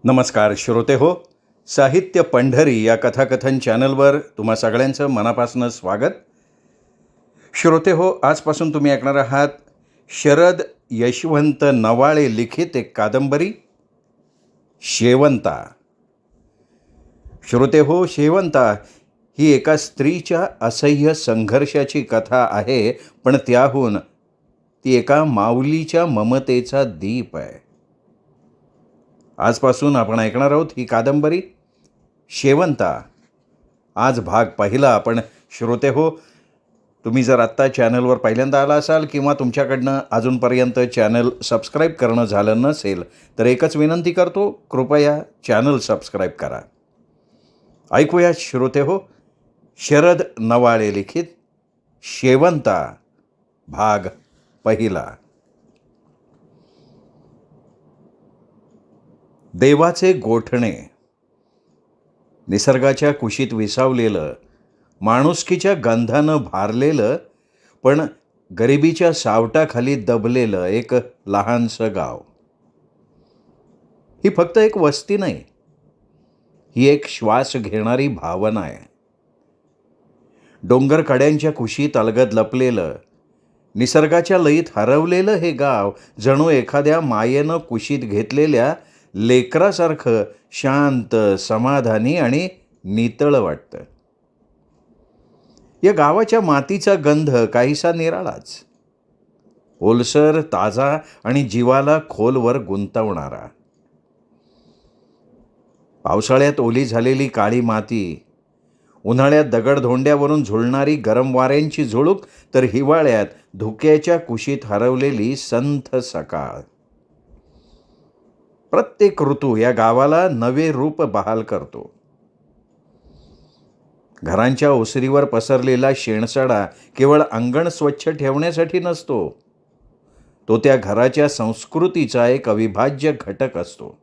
नमस्कार श्रोते हो. साहित्य पंढरी या कथाकथन चॅनलवर तुम्हा सगळ्यांचं मनापासून स्वागत. श्रोते हो, आजपासून तुम्ही ऐकणार आहात शरद यशवंत नवाळे लिखित एक कादंबरी शेवंता. श्रोते हो, शेवंता ही एका स्त्रीच्या असह्य संघर्षाची कथा आहे, पण त्याहून ती एका माऊलीच्या ममतेचा दीप आहे. आजपासून आपण ऐकणार आहोत ही कादंबरी शेवंता. आज भाग पहिला. पण श्रोते हो, तुम्ही जर आत्ता चॅनलवर पहिल्यांदा आला असाल किंवा तुमच्याकडनं अजूनपर्यंत चॅनल सबस्क्राईब करणं झालं नसेल तर एकच विनंती करतो, कृपया चॅनल सबस्क्राईब करा. ऐकूया श्रोते हो, शरद नवाळे लिखित शेवंता भाग पहिला. देवाचे गोठणे. निसर्गाच्या कुशीत विसावलेलं, माणुसकीच्या गंधानं भारलेलं, पण गरिबीच्या सावटाखाली दबलेलं एक लहानसं गाव. ही फक्त एक वस्ती नाही, ही एक श्वास घेणारी भावना आहे. डोंगर कड्यांच्या कुशीत अलगद लपलेलं, निसर्गाच्या लयीत हरवलेलं हे गाव जणू एखाद्या मायेनं कुशीत घेतलेल्या लेकरासारखं शांत, समाधानी आणि नितळ वाटतं. या गावाच्या मातीचा गंध काहीसा निराळाच, ओलसर, ताजा आणि जीवाला खोलवर गुंतवणारा. पावसाळ्यात ओली झालेली काळी माती, उन्हाळ्यात दगडधोंड्यावरून झुलणारी गरम वाऱ्यांची झुळूक, तर हिवाळ्यात धुक्याच्या कुशीत हरवलेली संथ सकाळ. प्रत्येक ऋतू या गावाला नवे रूप बहाल करतो. घरांच्या ओसरीवर पसरलेला शेणसडा केवळ अंगण स्वच्छ ठेवण्यासाठी नसतो, तो त्या घराच्या संस्कृतीचा एक अविभाज्य घटक असतो.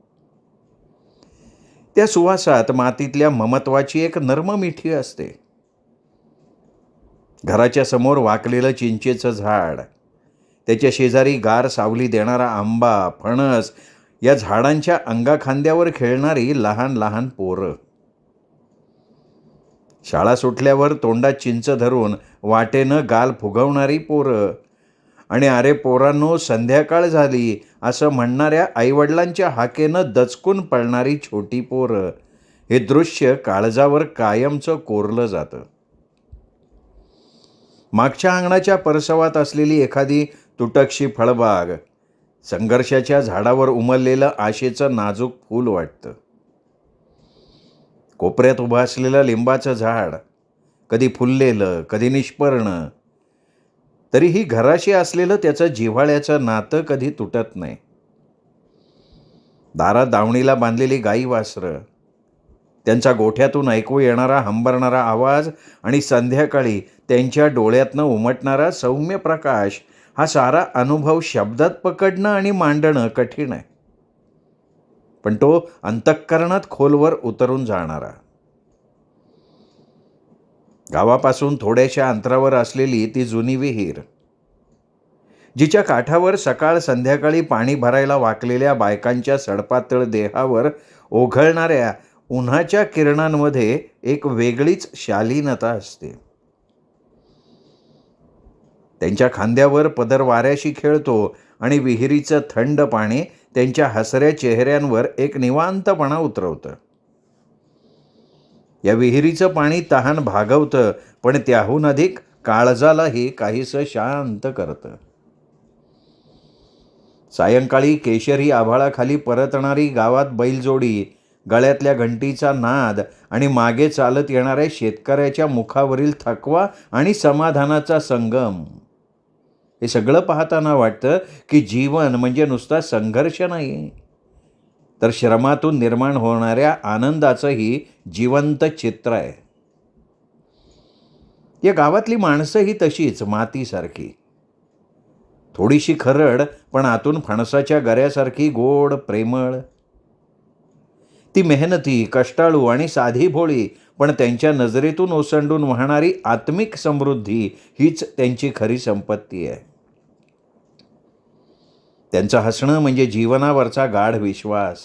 त्या सुवासात मातीतल्या ममत्वाची एक नर्म मिठी असते. घराच्या समोर वाकलेलं चिंचेचं झाड, त्याच्या शेजारी गार सावली देणारा आंबा, फणस, या झाडांच्या अंगाखांद्यावर खेळणारी लहान लहान पोरं. शाळा सुटल्यावर तोंडात चिंच धरून वाटेनं गाल फुगवणारी पोरं आणि अरे पोरांनो संध्याकाळ झाली असं म्हणणाऱ्या आईवडिलांच्या हाकेनं दचकून पळणारी छोटी पोरं. हे दृश्य काळजावर कायमचं कोरलं जातं. मागच्या अंगणाच्या परसवात असलेली एखादी तुटकशी फळबाग, संघर्षाच्या झाडावर उमललेलं आशेचं नाजूक फूल वाटतं. कोपऱ्यात उभं असलेलं लिंबाचं झाड, कधी फुललेलं, कधी निष्पर्ण, तरीही घराशी असलेलं त्याचं जिव्हाळ्याचं नातं कधी तुटत नाही. दारात दावणीला बांधलेली गाई वासरं, त्यांचा गोठ्यातून ऐकू येणारा हंबरणारा आवाज आणि संध्याकाळी त्यांच्या डोळ्यातनं उमटणारा सौम्य प्रकाश, हा सारा अनुभव शब्दात पकडणं आणि मांडणं कठीण आहे, पण तो अंतःकरणात खोलवर उतरून जाणारा. गावापासून थोड्याशा अंतरावर असलेली ती जुनी विहीर, जिच्या काठावर सकाळ संध्याकाळी पाणी भरायला वाकलेल्या बायकांच्या सडपातळ देहावर ओघळणाऱ्या उन्हाच्या किरणांमध्ये एक वेगळीच शालीनता असते. त्यांच्या खांद्यावर पदर वाऱ्याशी खेळतो आणि विहिरीचं थंड पाणी त्यांच्या हसऱ्या चेहऱ्यांवर एक निवांतपणा उतरवतं. या विहिरीचं पाणी तहान भागवतं, पण त्याहून अधिक काळजालाही काहीसं शांत करतं. सायंकाळी केशरी आभाळाखाली परतणारी गावात बैलजोडी, गळ्यातल्या घंटीचा नाद आणि मागे चालत येणाऱ्या शेतकऱ्याच्या मुखावरील थकवा आणि समाधानाचा संगम, हे सगळं पाहताना वाटतं की जीवन म्हणजे नुसता संघर्ष नाही, तर श्रमातून निर्माण होणाऱ्या आनंदाचंही जिवंत चित्र आहे. या गावातली माणसंही तशीच, मातीसारखी, थोडीशी खरड पण आतून फणसाच्या गऱ्यासारखी गोड, प्रेमळ. ती मेहनती, कष्टाळू आणि साधी भोळी, पण त्यांच्या नजरेतून ओसंडून वाहणारी आत्मिक समृद्धी हीच त्यांची खरी संपत्ती आहे. त्यांचं हसणं म्हणजे जीवनावरचा गाढ विश्वास.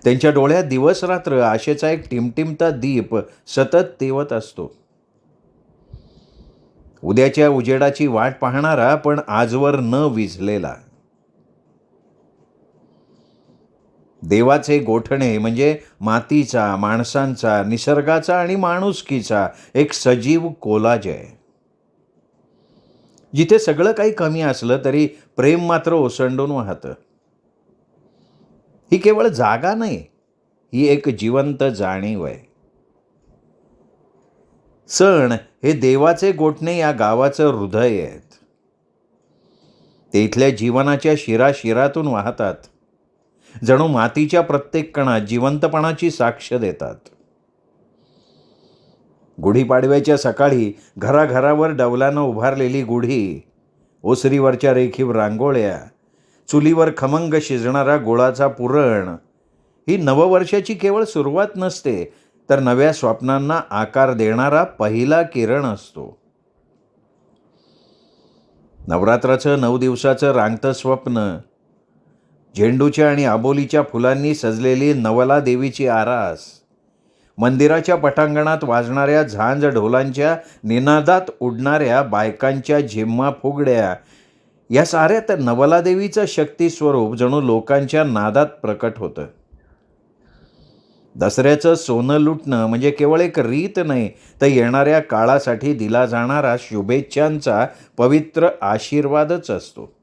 त्यांच्या डोळ्यात दिवस रात्र आशेचा एक टिमटिमता दीप सतत तेवत असतो. उद्याच्या उजेडाची वाट पाहणारा पण आजवर न विझलेला. देवाचे गोठणे म्हणजे मातीचा, माणसांचा, निसर्गाचा आणि माणुसकीचा एक सजीव कोलाज आहे. जिथे सगळं काही कमी असलं तरी प्रेम मात्र ओसंडून वाहतं. ही केवळ जागा नाही, ही एक जिवंत जाणीव आहे. सण हे देवाचे गोठणे या गावाचं हृदय आहेत. ते इथल्या जीवनाच्या शिराशिरातून वाहतात. जणू मातीच्या प्रत्येक कणात जिवंतपणाची साक्ष देतात. गुढीपाडव्याच्या सकाळी घराघरावर डौलानं उभारलेली गुढी, ओसरीवरच्या रेखीव रांगोळ्या, चुलीवर खमंग शिजणारा गुळाचा पुरण, ही नववर्षाची केवळ सुरुवात नसते, तर नव्या स्वप्नांना आकार देणारा पहिला किरण असतो. नवरात्राचं 9 दिवसाचं रांगतं स्वप्न, झेंडूच्या आणि आबोलीच्या फुलांनी सजलेली नवला देवीची आरास, मंदिराच्या पटांगणात वाजणाऱ्या झांज ढोलांच्या निनादात उडणाऱ्या बायकांच्या झिम्मा फुगड्या, या साऱ्यात नवला देवीचं शक्ती स्वरूप जणू लोकांच्या नादात प्रकट होतं. दसऱ्याचं सोनं लुटणं म्हणजे केवळ एक रीत नाही, तर येणाऱ्या काळासाठी दिला जाणारा शुभेच्छांचा पवित्र आशीर्वादच असतो.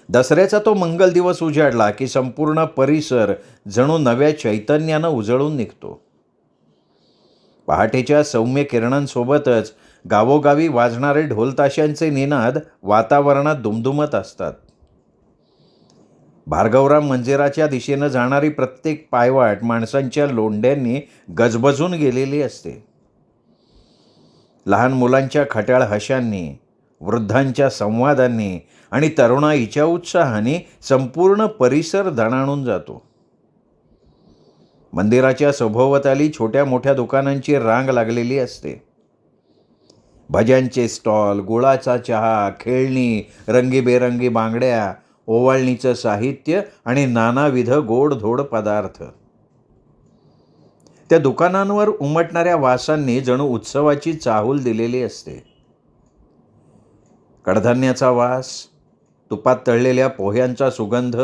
दसऱ्याचा तो मंगल दिवस उजाडला की संपूर्ण परिसर जणू नव्या चैतन्यानं उजळून निघतो. पहाटेच्या सौम्य किरणांसोबतच गावोगावी वाजणारे ढोलताशांचे निनाद वातावरणात दुमदुमत असतात. भार्गवराम मंदिराच्या दिशेनं जाणारी प्रत्येक पायवाट माणसांच्या लोंढ्यांनी गजबजून गेलेली असते. लहान मुलांच्या खट्याळ हशांनी, वृद्धांच्या संवादांनी आणि तरुणाईच्या उत्साहाने संपूर्ण परिसर दणाणून जातो. मंदिराच्या सभोवताली छोट्या मोठ्या दुकानांची रांग लागलेली असते. भज्यांचे स्टॉल, गुळाचा चहा, खेळणी, रंगीबेरंगी बांगड्या, ओवाळणीचं साहित्य आणि नानाविध गोडधोड पदार्थ. त्या दुकानांवर उमटणाऱ्या वासांनी जणू उत्सवाची चाहूल दिलेली असते. कडधान्याचा वास, तुपात तळलेल्या पोह्यांचा सुगंध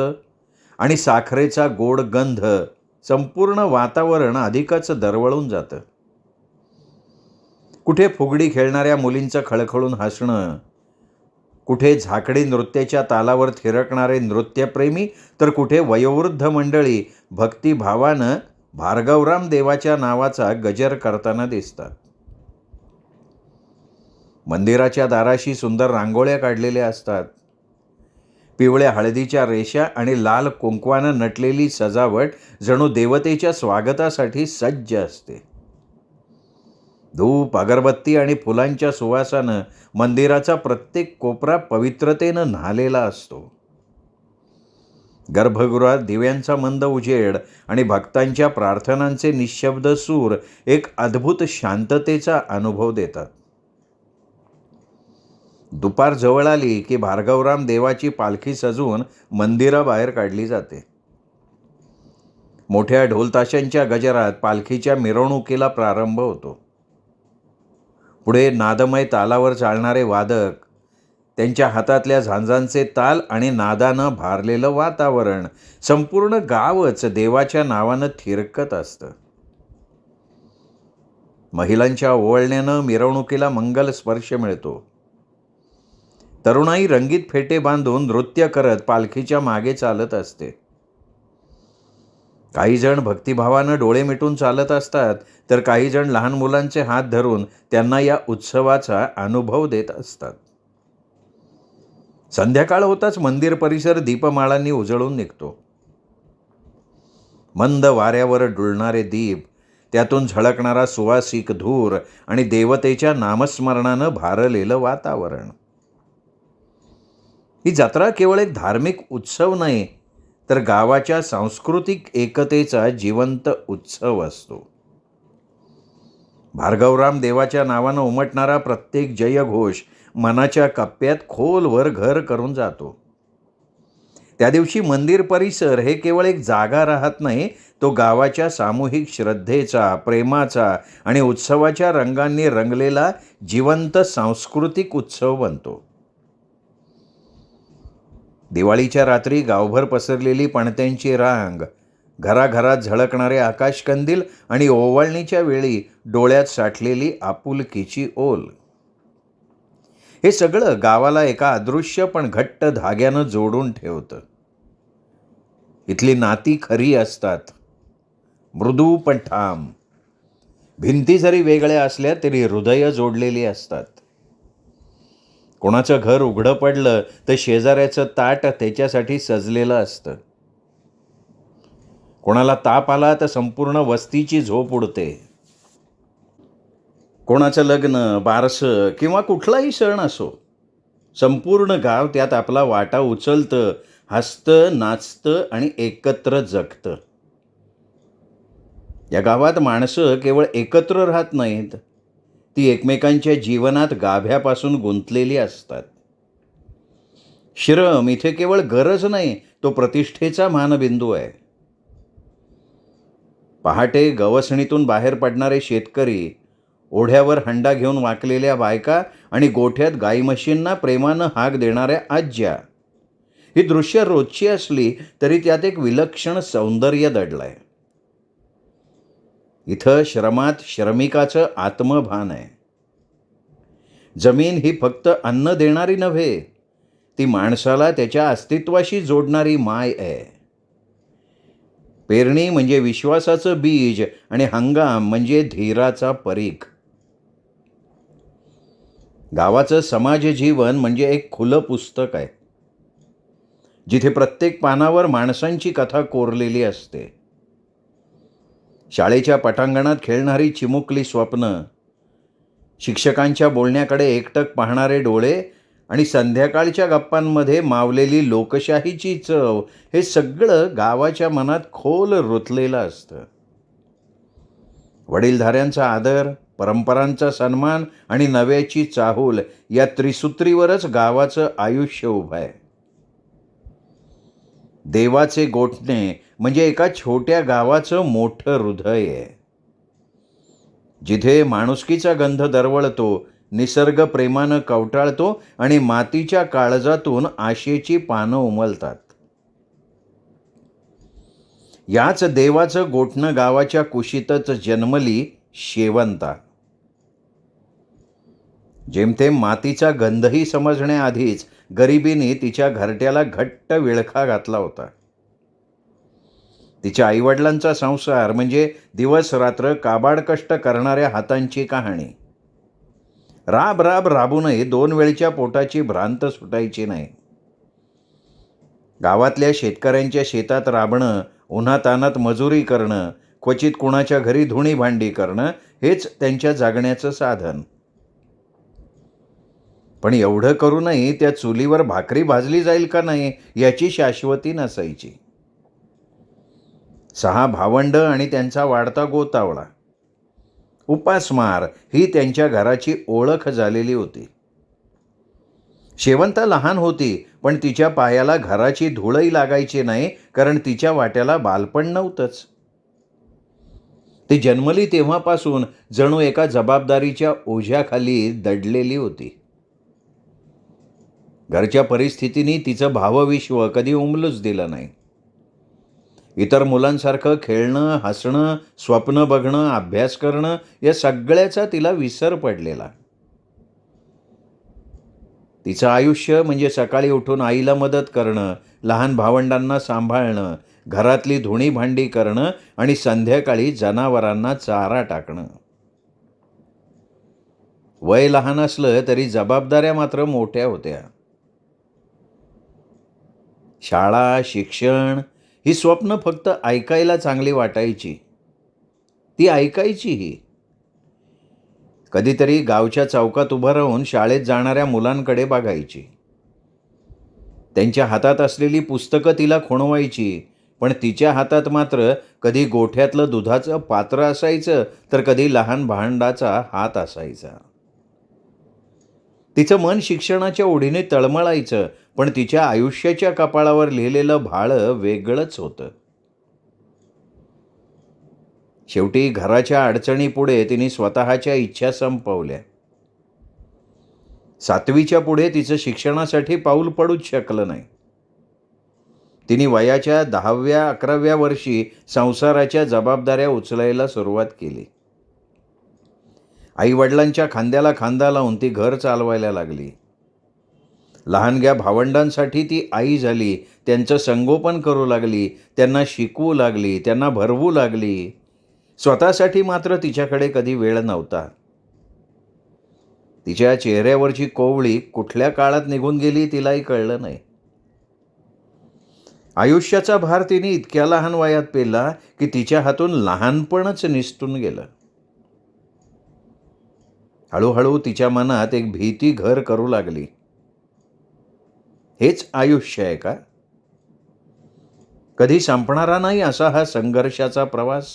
आणि साखरेचा गोड गंध संपूर्ण वातावरण अधिकच दरवळून जातं. कुठे फुगडी खेळणाऱ्या मुलींचं खळखळून हसणं, कुठे झाकडी नृत्याच्या तालावर थिरकणारे नृत्यप्रेमी, तर कुठे वयोवृद्ध मंडळी भक्तिभावानं भार्गवराम देवाच्या नावाचा गजर करताना दिसतात. मंदिराच्या दाराशी सुंदर रांगोळ्या काढलेल्या असतात. पिवळ्या हळदीच्या रेषा आणि लाल कुंकवानं नटलेली सजावट जणू देवतेच्या स्वागतासाठी सज्ज असते. धूप, अगरबत्ती आणि फुलांच्या सुवासानं मंदिराचा प्रत्येक कोपरा पवित्रतेनं न्हालेला असतो. गर्भगृहात दिव्यांचा मंद उजेड आणि भक्तांच्या प्रार्थनांचे निशब्द सूर एक अद्भुत शांततेचा अनुभव देतात. दुपार जवळ आली की भार्गवराम देवाची पालखी सजवून मंदिराबाहेर काढली जाते. मोठ्या ढोलताशांच्या गजरात पालखीच्या मिरवणुकीला प्रारंभ होतो. पुढे नादमय तालावर चालणारे वादक, त्यांच्या हातातल्या झांजांचे ताल आणि नादानं भारलेलं वातावरण, संपूर्ण गावच देवाच्या नावानं थिरकत असतं. महिलांच्या ओवाळण्यानं मिरवणुकीला मंगल स्पर्श मिळतो. तरुणाई रंगीत फेटे बांधून नृत्य करत पालखीच्या मागे चालत असते. काही जण भक्तिभावानं डोळे मिटून चालत असतात, तर काही जण लहान मुलांचे हात धरून त्यांना या उत्सवाचा अनुभव देत असतात. संध्याकाळ होताच मंदिर परिसर दीपमाळांनी उजळून निघतो. मंद वाऱ्यावर डुलणारे दीप, त्यातून झळकणारा सुवासिक धूर आणि देवतेच्या नामस्मरणानं भारलेलं वातावरण. ही जत्रा केवळ एक धार्मिक उत्सव नाही, तर गावाच्या सांस्कृतिक एकतेचा जिवंत उत्सव असतो. भार्गवराम देवाच्या नावानं उमटणारा प्रत्येक जयघोष मनाच्या कप्प्यात खोलवर घर करून जातो. त्या दिवशी मंदिर परिसर हे केवळ एक जागा राहत नाही, तो गावाच्या सामूहिक श्रद्धेचा, प्रेमाचा आणि उत्सवाच्या रंगांनी रंगलेला जिवंत सांस्कृतिक उत्सव बनतो. दिवाळीच्या रात्री गावभर पसरलेली पणत्यांची रांग, घराघरात झळकणारे आकाशकंदील आणि ओवाळणीच्या वेळी डोळ्यात साठलेली आपुलकीची ओल, हे सगळं गावाला एका अदृश्य पण घट्ट धाग्यानं जोडून ठेवतं. इथली नाती खरी असतात, मृदू पण ठाम. भिंती जरी वेगळ्या असल्या तरी हृदय जोडलेली असतात. कोणाचं घर उघडं पडलं तर शेजाऱ्याचं ताट त्याच्यासाठी सजलेलं असतं. कोणाला ताप आला तर संपूर्ण वस्तीची झोप उडते. कोणाचं लग्न, बारसं किंवा कुठलाही सण असो, संपूर्ण गाव त्यात आपला वाटा उचलतं, हसतं, नाचतं आणि एकत्र जगतं. या गावात माणसं केवळ एकत्र राहत नाहीत, ती एकमेकांच्या जीवनात गाभ्यापासून गुंतलेली असतात. श्रम इथे केवळ गरज नाही, तो प्रतिष्ठेचा मानबिंदू आहे. पहाटे गवसणीतून बाहेर पडणारे शेतकरी, ओढ्यावर हंडा घेऊन वाकलेल्या बायका आणि गोठ्यात गाई म्हशींना प्रेमानं हाक देणाऱ्या आज्या, ही दृश्य रोजची असली तरी त्यात एक विलक्षण सौंदर्य दडलंय. इथं श्रमात श्रमिकाचं आत्मभान आहे. जमीन ही फक्त अन्न देणारी नव्हे, ती माणसाला त्याच्या अस्तित्वाशी जोडणारी माय आहे. पेरणी म्हणजे विश्वासाचं बीज आणि हंगाम म्हणजे धीराचा परीख. गावाचं समाज जीवन म्हणजे एक खुलं पुस्तक आहे, जिथे प्रत्येक पानावर माणसांची कथा कोरलेली असते. शाळेच्या पटांगणात खेळणारी चिमुकली स्वप्न, शिक्षकांच्या बोलण्याकडे एकटक पाहणारे डोळे आणि संध्याकाळच्या गप्पांमध्ये मावलेली लोकशाहीची चव, हे सगळं गावाच्या मनात खोल रुतलेलं असतं. वडीलधाऱ्यांचा आदर, परंपरांचा सन्मान आणि नव्याची चाहूल, या त्रिसूत्रीवरच गावाचं आयुष्य उभं आहे. देवाचे गोठणे म्हणजे एका छोट्या गावाचं मोठं हृदय आहे, जिथे माणुसकीचा गंध दरवळतो, निसर्ग प्रेमानं कवटाळतो आणि मातीच्या काळजातून आशेची पानं उमलतात. याच देवाचं गोठणं गावाच्या कुशीतच जन्मली शेवंता. जेमतेम मातीचा गंधही समजण्याआधीच गरिबीने तिच्या घरट्याला घट्ट विळखा घातला होता. तिच्या आईवडिलांचा संसार म्हणजे दिवस रात्र काबाड कष्ट करणाऱ्या हातांची कहाणी. राब राब राबूनही 2 वेळच्या पोटाची भ्रांत सुटायची नाही. गावातल्या शेतकऱ्यांच्या शेतात राबणं, उन्हातान्हात मजुरी करणं, क्वचित कुणाच्या घरी धुणी भांडी करणं, हेच त्यांच्या जगण्याचं साधन. पण एवढं करूनही त्या चुलीवर भाकरी भाजली जाईल का नाही याची शाश्वती नसायची. 6 भावंडं आणि त्यांचा वाढता गोतावळा, उपासमार ही त्यांच्या घराची ओळख झालेली होती. शेवंता लहान होती, पण तिच्या पायाला घराची धूळही लागायची नाही, कारण तिच्या वाट्याला बालपण नव्हतंच. ती जन्मली तेव्हापासून जणू एका जबाबदारीच्या ओझ्याखाली दडलेली होती. घरच्या परिस्थितीने तिचं भावविश्व कधी उमलूच दिलं नाही. इतर मुलांसारखं खेळणं, हसणं, स्वप्न बघणं, अभ्यास करणं, या सगळ्याचा तिला विसर पडलेला. तिचं आयुष्य म्हणजे सकाळी उठून आईला मदत करणं, लहान भावंडांना सांभाळणं, घरातली धुणी भांडी करणं आणि संध्याकाळी जनावरांना चारा टाकणं. वय लहान असलं तरी जबाबदाऱ्या मात्र मोठ्या होत्या. शाळा, शिक्षण ही स्वप्न फक्त ऐकायला चांगली वाटायची. ती ऐकायचीही. कधीतरी गावच्या चौकात उभं राहून शाळेत जाणाऱ्या मुलांकडे बघायची. त्यांच्या हातात असलेली पुस्तकं तिला खुणवायची, पण तिच्या हातात मात्र कधी गोठ्यातलं दुधाचं पात्र असायचं, तर कधी लहान भांडाचा हात असायचा. तिचं मन शिक्षणाच्या ओढीने तळमळायचं, पण तिच्या आयुष्याच्या कपाळावर लिहिलेलं भाळं वेगळंच होतं. शेवटी घराच्या अडचणीपुढे तिने स्वतःच्या इच्छा संपवल्या. 7वीच्या पुढे तिचं शिक्षणासाठी पाऊल पडूच शकलं नाही. तिने वयाच्या 10व्या-11व्या वर्षी संसाराच्या जबाबदाऱ्या उचलायला सुरुवात केली. आईवडिलांच्या खांद्याला खांदा लावून ती घर चालवायला लागली. लहानग्या भावंडांसाठी ती आई झाली, त्यांचं संगोपन करू लागली, त्यांना शिकवू लागली, त्यांना भरवू लागली. स्वतःसाठी मात्र तिच्याकडे कधी वेळ नव्हता. तिच्या चेहऱ्यावरची कोवळी कुठल्या काळात निघून गेली तिलाही कळलं नाही. आयुष्याचा भार तिने इतक्या लहान वयात पेलला की तिच्या हातून लहानपणच निसटून गेलं. हळूहळू तिच्या मनात एक भीती घर करू लागली. हेच आयुष्य आहे का? कधी संपणारा नाही असा हा संघर्षाचा प्रवास?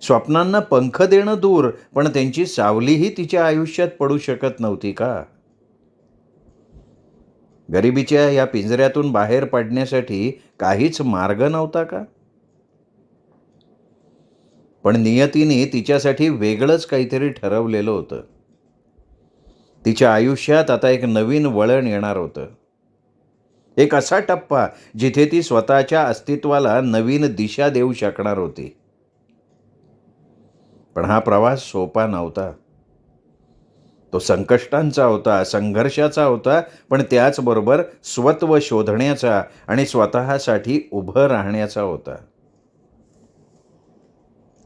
स्वप्नांना पंख देणं दूर, पण त्यांची सावलीही तिच्या आयुष्यात पडू शकत नव्हती का? गरिबीच्या या पिंजऱ्यातून बाहेर पडण्यासाठी काहीच मार्ग नव्हता का? पण नियतीने तिच्यासाठी वेगळंच काहीतरी ठरवलेलं होतं. तिच्या आयुष्यात आता एक नवीन वळण येणार होतं. एक असा टप्पा जिथे ती स्वतःच्या अस्तित्वाला नवीन दिशा देऊ शकणार होती. पण हा प्रवास सोपा नव्हता. तो संकष्टांचा होता, संघर्षाचा होता, पण त्याचबरोबर स्वत्व शोधण्याचा आणि स्वतःसाठी उभं राहण्याचा होता.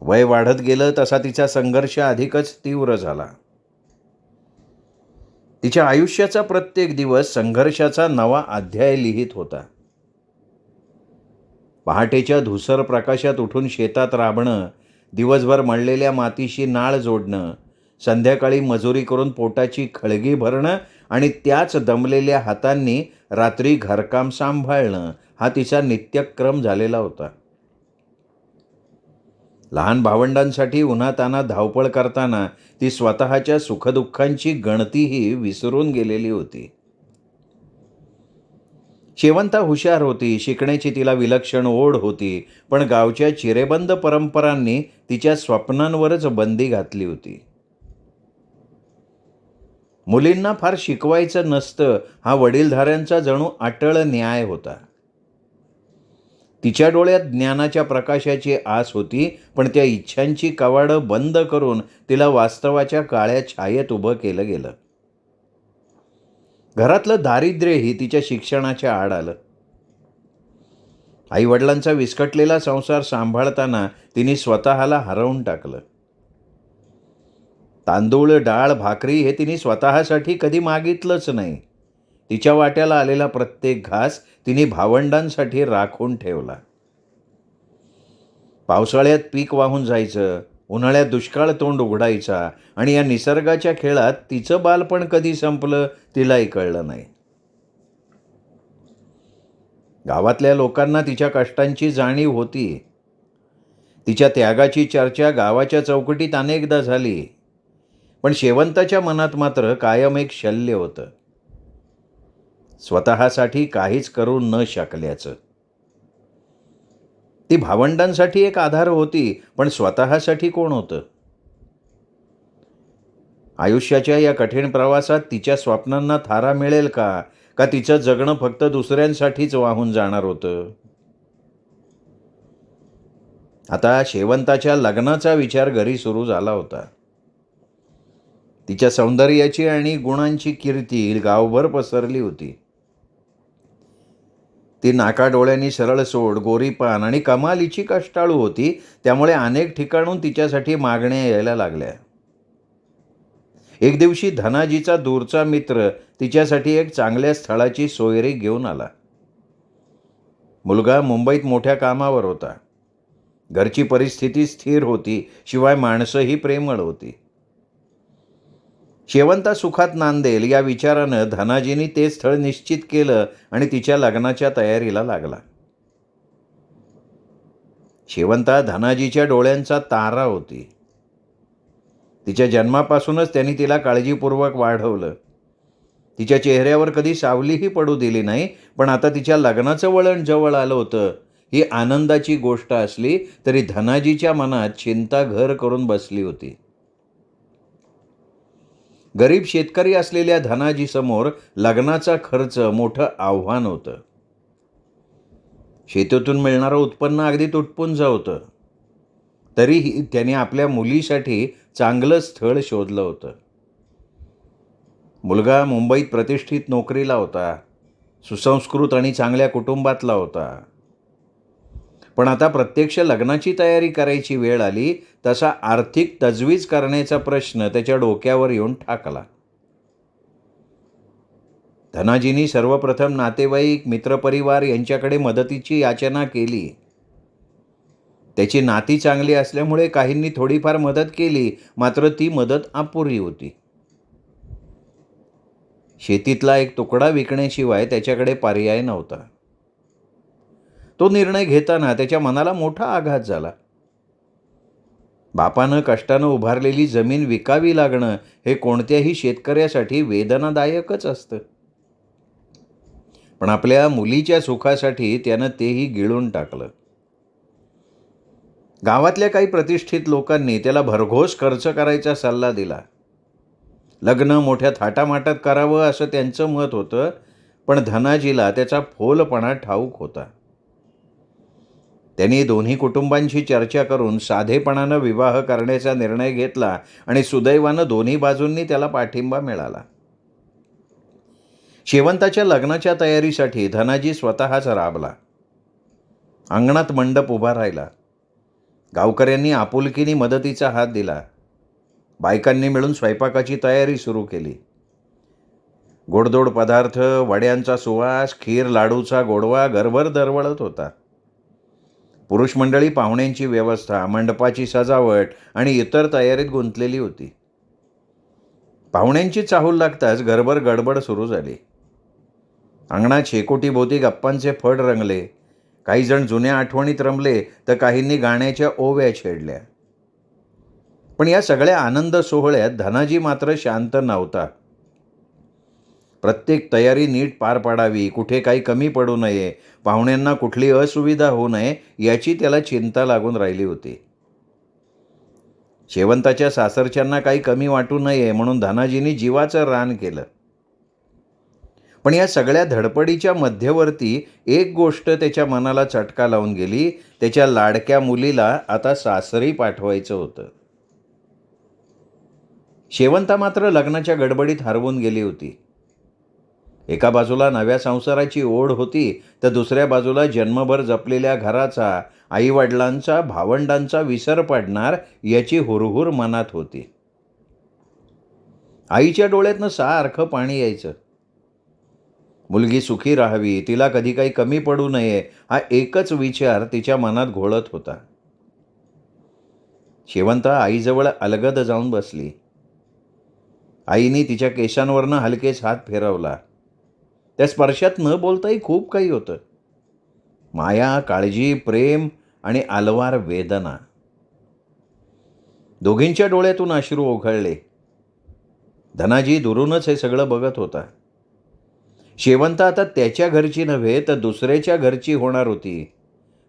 वय वाढत गेलं तसा तिचा संघर्ष अधिकच तीव्र झाला. तिच्या आयुष्याचा प्रत्येक दिवस संघर्षाचा नवा अध्याय लिहित होता. पहाटेच्या धुसर प्रकाशात उठून शेतात राबणं, दिवसभर मळलेल्या मातीशी नाळ जोडणं, संध्याकाळी मजुरी करून पोटाची खळगी भरणं आणि त्याच दमलेल्या हातांनी रात्री घरकाम सांभाळणं हा तिचा नित्यक्रम झालेला होता. लहान भावंडांसाठी उन्हातान्हात धावपळ करताना ती स्वतःच्या सुखदुःखांची गणतीही विसरून गेलेली होती. शेवंता हुशार होती, शिकण्याची तिला विलक्षण ओढ होती, पण गावच्या चिरेबंद परंपरांनी तिच्या स्वप्नांवरच बंदी घातली होती. मुलींना फार शिकवायचं नसतं हा वडीलधाऱ्यांचा जणू अटळ न्याय होता. तिच्या डोळ्यात ज्ञानाच्या प्रकाशाची आस होती, पण त्या इच्छांची कवाडं बंद करून तिला वास्तवाच्या काळ्या छायेत उभं केलं गेलं. घरातलं दारिद्र्यही तिच्या शिक्षणाच्या आड आलं. आईवडिलांचा विस्कटलेला संसार सांभाळताना तिने स्वतःला हरवून टाकलं. तांदूळ, डाळ, भाकरी हे तिने स्वतःसाठी कधी मागितलंच नाही. तिच्या वाट्याला आलेला प्रत्येक घास तिने भावंडांसाठी राखून ठेवला. पावसाळ्यात पीक वाहून जायचं, उन्हाळ्यात दुष्काळ तोंड उघडायचा आणि या निसर्गाच्या खेळात तिचं बालपण कधी संपलं तिलाही कळलं नाही. गावातल्या लोकांना तिच्या कष्टांची जाणीव होती. तिच्या त्यागाची चर्चा गावाच्या चौकटीत अनेकदा झाली, पण शेवंताच्या मनात मात्र कायम एक शल्य होतं. स्वतःसाठी काहीच करू न शकल्याचं. ती भावंडांसाठी एक आधार होती, पण स्वतःसाठी कोण होतं? आयुष्याच्या या कठीण प्रवासात तिच्या स्वप्नांना थारा मिळेल का? का तिचं जगणं फक्त दुसऱ्यांसाठीच वाहून जाणार होतं? आता शेवंताच्या लग्नाचा विचार घरी सुरू झाला होता. तिच्या सौंदर्याची आणि गुणांची कीर्ती गावभर पसरली होती. ती नाकाडोळ्यांनी सरळसोट, गोरीपान आणि कमालीची कष्टाळू होती, त्यामुळे अनेक ठिकाणून तिच्यासाठी मागण्या यायला लागल्या. एक दिवशी धनाजीचा दूरचा मित्र तिच्यासाठी एक चांगल्या स्थळाची सोयरी घेऊन आला. मुलगा मुंबईत मोठ्या कामावर होता. घरची परिस्थिती स्थिर होती, शिवाय माणसंही प्रेमळ होती. शेवंता सुखात नांदेल या विचारानं धनाजींनी ते स्थळ निश्चित केलं आणि तिच्या लग्नाच्या तयारीला लागला. शेवंता धनाजीच्या डोळ्यांचा तारा होती. तिच्या जन्मापासूनच त्यांनी तिला काळजीपूर्वक वाढवलं. तिच्या चेहऱ्यावर कधी सावलीही पडू दिली नाही. पण आता तिच्या लग्नाचं वळण जवळ आलं होतं. ही आनंदाची गोष्ट असली तरी धनाजीच्या मनात चिंता घर करून बसली होती. गरीब शेतकरी असलेल्या धनाजीसमोर लग्नाचा खर्च मोठं आव्हान होतं. शेतीतून मिळणारं उत्पन्न अगदी तुटपुंज होतं. तरीही त्याने आपल्या मुलीसाठी चांगलं स्थळ शोधलं होतं. मुलगा मुंबईत प्रतिष्ठित नोकरीला होता. सुसंस्कृत आणि चांगल्या कुटुंबातला होता. पण आता प्रत्यक्ष लग्नाची तयारी करायची वेळ आली तसा आर्थिक तजवीज करण्याचा प्रश्न त्याच्या डोक्यावर येऊन ठाकला. धनाजींनी सर्वप्रथम नातेवाईक, मित्रपरिवार यांच्याकडे मदतीची याचना केली. त्याची नाती चांगली असल्यामुळे काहींनी थोडीफार मदत केली, मात्र ती मदत अपुरी होती. शेतीतला एक तुकडा विकण्याशिवाय त्याच्याकडे पर्याय नव्हता. तो निर्णय घेताना त्याच्या मनाला मोठा आघात झाला. बापानं कष्टानं उभारलेली जमीन विकावी लागणं हे कोणत्याही शेतकऱ्यासाठी वेदनादायकच असतं. पण आपल्या मुलीच्या सुखासाठी त्यानं तेही गिळून टाकलं. गावातल्या काही प्रतिष्ठित लोकांनी त्याला भरघोस खर्च करायचा सल्ला दिला. लग्न मोठ्या थाटामाटात करावं असं त्यांचं मत होतं. पण धनाजीला त्याचा फोलपणा ठाऊक होता. त्यांनी दोन्ही कुटुंबांशी चर्चा करून साधेपणानं विवाह करण्याचा निर्णय घेतला आणि सुदैवानं दोन्ही बाजूंनी त्याला पाठिंबा मिळाला. शेवंताच्या लग्नाच्या तयारीसाठी धनाजी स्वतःच राबला. अंगणात मंडप उभा राहिला. गावकऱ्यांनी आपुलकीने मदतीचा हात दिला. बायकांनी मिळून स्वयंपाकाची तयारी सुरू केली. गोडधोड पदार्थ, वड्यांचा सुवास, खीर लाडूचा गोडवा घरभर दरवळत होता. पुरुष मंडळी पाहुण्यांची व्यवस्था, मंडपाची सजावट आणि इतर तयारीत गुंतलेली होती. पाहुण्यांची चाहूल लागताच घरभर गडबड सुरू झाली. अंगणात शेकोटीभोवती गप्पांचे फड रंगले. काही जण जुन्या आठवणीत रमले तर काहींनी गाण्याच्या ओव्या छेडल्या. पण या सगळ्या आनंद सोहळ्यात धनाजी मात्र शांत नव्हता. प्रत्येक तयारी नीट पार पाडावी, कुठे काही कमी पडू नये, पाहुण्यांना कुठली असुविधा होऊ नये याची त्याला चिंता लागून राहिली होती. शेवंताच्या सासरच्यांना काही कमी वाटू नये म्हणून धनाजींनी जीवाचं रान केलं. पण या सगळ्या धडपडीच्या मध्यवर्ती एक गोष्ट त्याच्या मनाला चटका लावून गेली. त्याच्या लाडक्या मुलीला आता सासरी पाठवायचं होतं. शेवंता मात्र लग्नाच्या गडबडीत हरवून गेली होती. एका बाजूला नव्या संसाराची ओढ होती तर दुसऱ्या बाजूला जन्मभर जपलेल्या घराचा, आईवडिलांचा, भावंडांचा विसर पडणार याची हुरहुर मनात होती. आईच्या डोळ्यातनं सारखं पाणी यायचं. मुलगी सुखी राहावी, तिला कधी काही कमी पडू नये हा एकच विचार तिच्या मनात घोळत होता. शेवंता आईजवळ अलगद जाऊन बसली. आईने तिच्या केसांवरनं हलकेच हात फिरवला. त्या स्पर्शात न बोलताही खूप काही होतं. माया, काळजी, प्रेम आणि आलवार वेदना. दोघींच्या डोळ्यातून अश्रू ओघळले. धनाजी दुरूनच हे सगळं बघत होता. शेवंता आता त्याच्या घरची नव्हे तर दुसऱ्याच्या घरची होणार होती.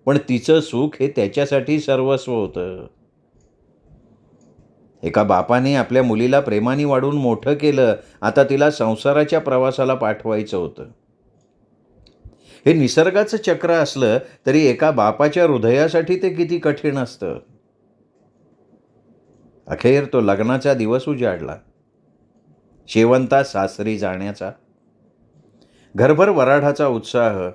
पण तिचं सुख हे त्याच्यासाठी सर्वस्व होतं. एका बापाने आपल्या मुलीला प्रेमाने वाढून मोठं केलं, आता तिला संसाराच्या प्रवासाला पाठवायचं होतं. हे निसर्गाचं चक्र असलं तरी एका बापाच्या हृदयासाठी ते किती कठीण असतं. अखेर तो लग्नाचा दिवस उजाडला. शेवंता सासरी जाण्याचा. घरभर वराडाचा उत्साह.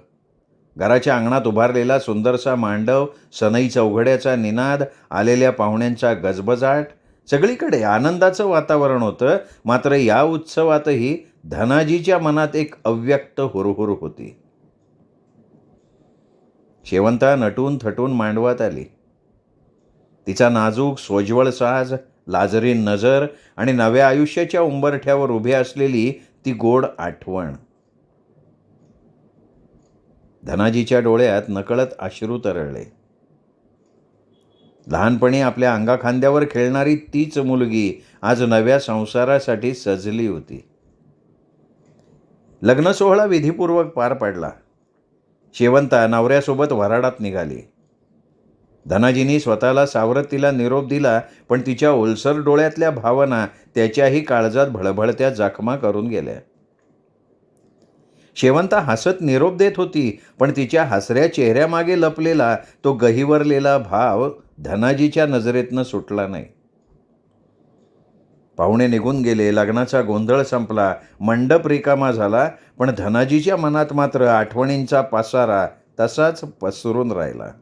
घराच्या अंगणात उभारलेला सुंदरसा मांडव, सनई चौघड्याचा निनाद, आलेल्या पाहुण्यांचा गजबजाट, सगळीकडे आनंदाचं वातावरण होतं. मात्र या उत्सवातही धनाजीच्या मनात एक अव्यक्त हुरहुर होती. शेवंता नटून थटून मांडवात आली. तिचा नाजूक सोज्वळ साज, लाजरीन नजर आणि नव्या आयुष्याच्या उंबरठ्यावर उभी असलेली ती गोड आठवण. धनाजीच्या डोळ्यात नकळत अश्रू तरळले. लहानपणी आपल्या अंगाखांद्यावर खेळणारी तीच मुलगी आज नव्या संसारासाठी सजली होती. लग्न सोहळा विधीपूर्वक पार पडला. शेवंता नवऱ्यासोबत वऱ्हाडात निघाली. धनाजींनी स्वतःला सावरत तिला निरोप दिला, पण तिच्या ओलसर डोळ्यातल्या भावना त्याच्याही काळजात भळभळत्या जखमा करून गेल्या. शेवंता हसत निरोप देत होती, पण तिच्या हसऱ्या चेहऱ्यामागे लपलेला तो गहिवरलेला भाव धनाजीच्या नजरेतनं सुटला नाही. पाहुणे निघून गेले. लग्नाचा गोंधळ संपला. मंडप रिकामा झाला, पण धनाजीच्या मनात मात्र आठवणींचा पसारा तसाच पसरून राहिला.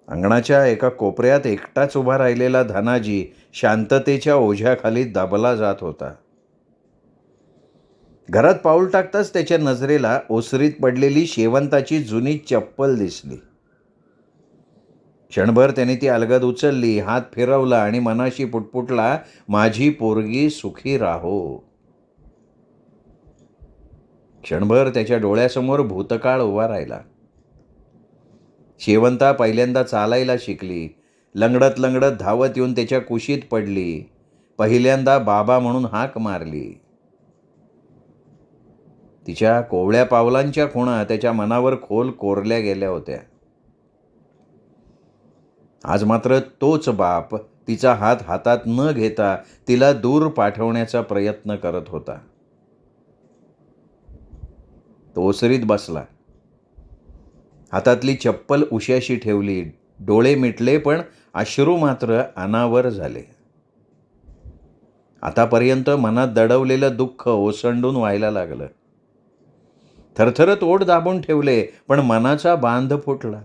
अंगणाच्या एका कोपऱ्यात एकटाच उभा राहिलेला धनाजी शांततेच्या ओझ्याखाली दबला जात होता. घरात पाऊल टाकताच त्याच्या नजरेला ओसरीत पडलेली शेवंताची जुनी चप्पल दिसली. क्षणभर त्याने ती अलगद उचलली, हात फिरवला आणि मनाशी पुटपुटला, माझी पोरगी सुखी राहो. क्षणभर त्याच्या डोळ्यासमोर भूतकाळ उभा राहिला. शेवंता पहिल्यांदा चालायला शिकली. लंगडत लंगडत धावत येऊन त्याच्या कुशीत पडली. पहिल्यांदा बाबा म्हणून हाक मारली. तिच्या कोवळ्या पावलांच्या खुणा त्याच्या मनावर खोल कोरल्या गेल्या होत्या. आज मात्र तोच बाप तिचा हात हातात न घेता तिला दूर पाठवण्याचा प्रयत्न करत होता. तो ओसरीत बसला. हातातली चप्पल उश्याशी ठेवली. डोळे मिटले, पण अश्रू मात्र अनावर झाले. आतापर्यंत मनात दडवलेलं दुःख ओसंडून व्हायला लागलं. थरथरत ओठ दाबून ठेवले, पण मनाचा बांध फुटला.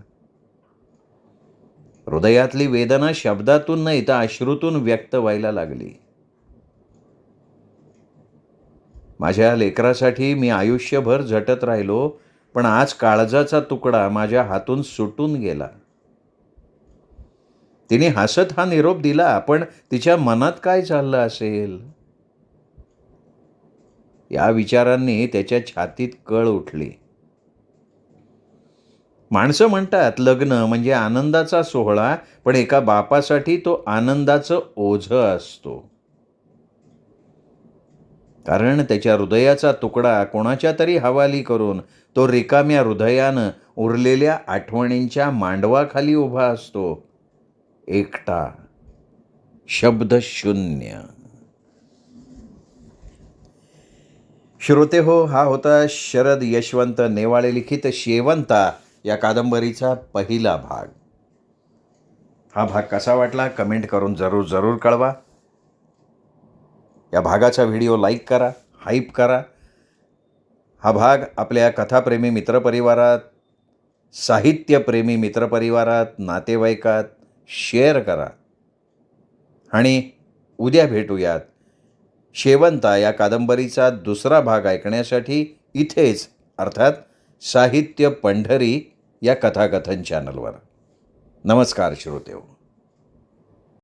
हृदयातली वेदना शब्दातून नाही तर अश्रूतून व्यक्त व्हायला लागली. माझ्या लेकरासाठी मी आयुष्यभर झटत राहिलो, पण आज काळजाचा तुकडा माझ्या हातून सुटून गेला. तिने हसत हा निरोप दिला, पण तिच्या मनात काय चाललं असेल या विचारांनी त्याच्या छातीत कळ उठली. माणसं म्हणतात लग्न म्हणजे आनंदाचा सोहळा, पण एका बापासाठी तो आनंदाचं ओझं असतो. कारण त्याच्या हृदयाचा तुकडा कोणाच्या तरी हवाली करून तो रिकाम्या हृदयानं उरलेल्या आठवणींच्या मांडवाखाली उभा असतो, एकटा, शब्दशून्य. श्रोते हो, हा होता शरद यशवंत नेवाळे लिखित शेवंता या कादंबरीचा पहिला भाग. हा भाग कसा वाटला कमेंट करून जरूर कळवा. या भागाचा व्हिडिओ लाईक करा, हाईप करा. हा भाग आपल्या कथाप्रेमी मित्रपरिवारात, साहित्यप्रेमी मित्रपरिवारात, नातेवाईकात शेअर करा. आणि उद्या भेटूयात शेवंता या कादंबरीचा दुसरा भाग ऐकण्यासाठी इथेच, अर्थात साहित्य पंढरी या कथाकथन चॅनलवर. नमस्कार श्रोतेहो.